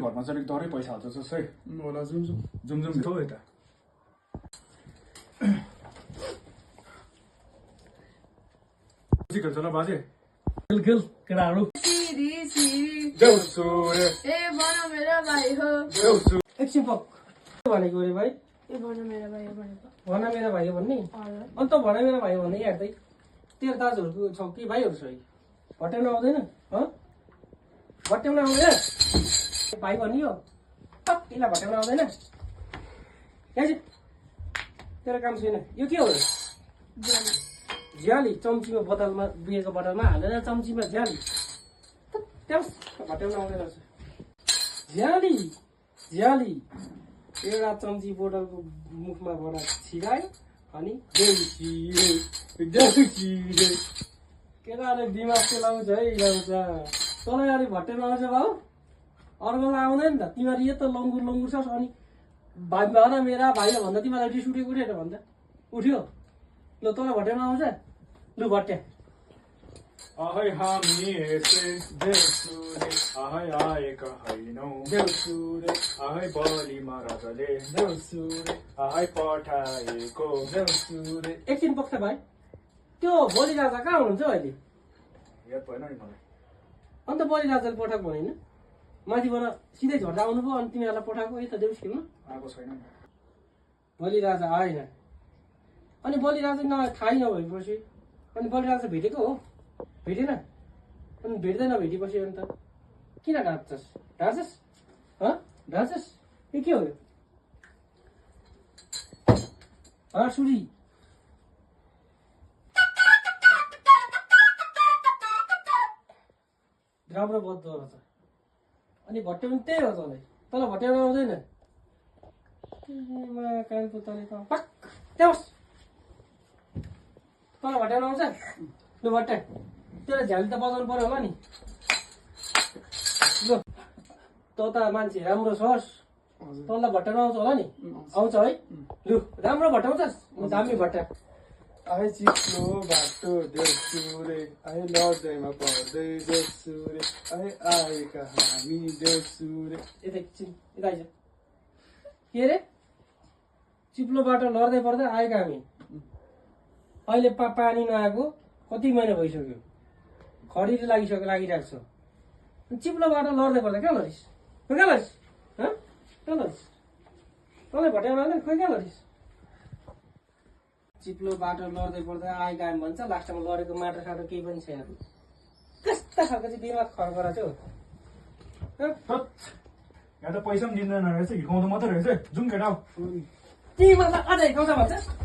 घरमा चाहिँ अलिक डरै पैसा हाल्छ जस्तो है होला जुम भित्र हो यता खेल्छ ल बाजे खेल केटाहरू एकछिन पक भनेको अरे भाइ भन मेरा भाइ हो भन्ने अन्त भन मेरा भाइ भन्ने हेर्दै तेरो दाजुहरूको छ कि भाइहरू छ भट्याउन आउँदैन भट्याउन आउँदैन भाइ भन्ने हो यसलाई भट्याउन आउँदैन यहाँ चाहिँ तेरो काम छैन यो के हो झ्याली चम्चीमा बोतलमा बिहेको बोतलमा हालेर चम्चीमा झ्याली भट्याउन आउँदैन रहेछ झ्याली एउटा चम्ची बोतलको मुखमा बाट छिरायो अनि केटाले दिमाग चलाउँछ है ल्याउँछ तँलाई अलिक भट्टेन आउँछ भाउ अर्कोलाई आउँदैन नि त तिमीहरू यत्रो लङ्गुर छस् अनि भाइ भन मेरा भाइ भन्दा तिमीलाई रिस उठेको उठेर भन्दा उठ्यो ल तँलाई भट्टेन आउँछ लु भट्ट्या आहै हामी यसै देउसुरे आहै आएका हैनौ देउसुरे आहै बलिमा राजाले देउसुरे आहै पठाएको देउसुरे एकछिन पक्ष भाइ त्यो बलि राजा कहाँ हुनुहुन्छ अहिले याद भएन नि मलाई अन्त बलि राजाले पठाएको भनेन माथिबाट सिधै झर्दा आउनुभयो अनि तिमीहरूलाई पठाएको यता देउस खेल्नु आएको छैन बलि राजा आएन अनि बलि राजा थाहै नभएपछि अनि बलि राजा भेटेको हो भेटेन अनि भेट्दै नभेटेपछि अन्त किन ढाँच्छस् यो के हो यो हाँसुरी राम्रो बद्दो रहेछ अनि भट्ट्याउनु त्यही हो तँलाई भट्ट्याउनु आउँदैन कानको तँले तँलाई भट्ट्याउनु आउँछ लु भट्ट्या तेरो झ्याली त बजाउनु पर्यो होला नि ल त मान्छे राम्रो छस् तँलाई भट्ट्याउनु आउँछ होला नि आउँछ है लु राम्रो भट्ट्याउँछस् दामी भट्ट्या आहे चिप्लो बाटो देउसुरे आहे लड्दैमा पर्दै देउसुरे आहे आएका हामी देउसुरे यता एकछिन यता आइज के अरे चिप्लो बाटो लड्दै पर्दै आएका हामी अहिले पानी नआएको कति महिना भइसक्यो खडीले लागिरहेको छ चिप्लो बाटो लड्दै पर्दा कहाँ लडिस् तँलाई भट्याउनु आउँदैन खोइ कहाँ लडिस् चिप्लो बाटो लड्दै पर्दा आएका हामी भन्छ लास्टमा लडेको माटो साटो केही पनि छैन कस्ता खालको चाहिँ दिमाग खर्करा थियो यहाँ त पैसा पनि दिँदैन रहेछ हिर्काउँदो मात्रै रहेछ जाउँ केटा तिमीलाई अझ हिर्काउँछ भन्छ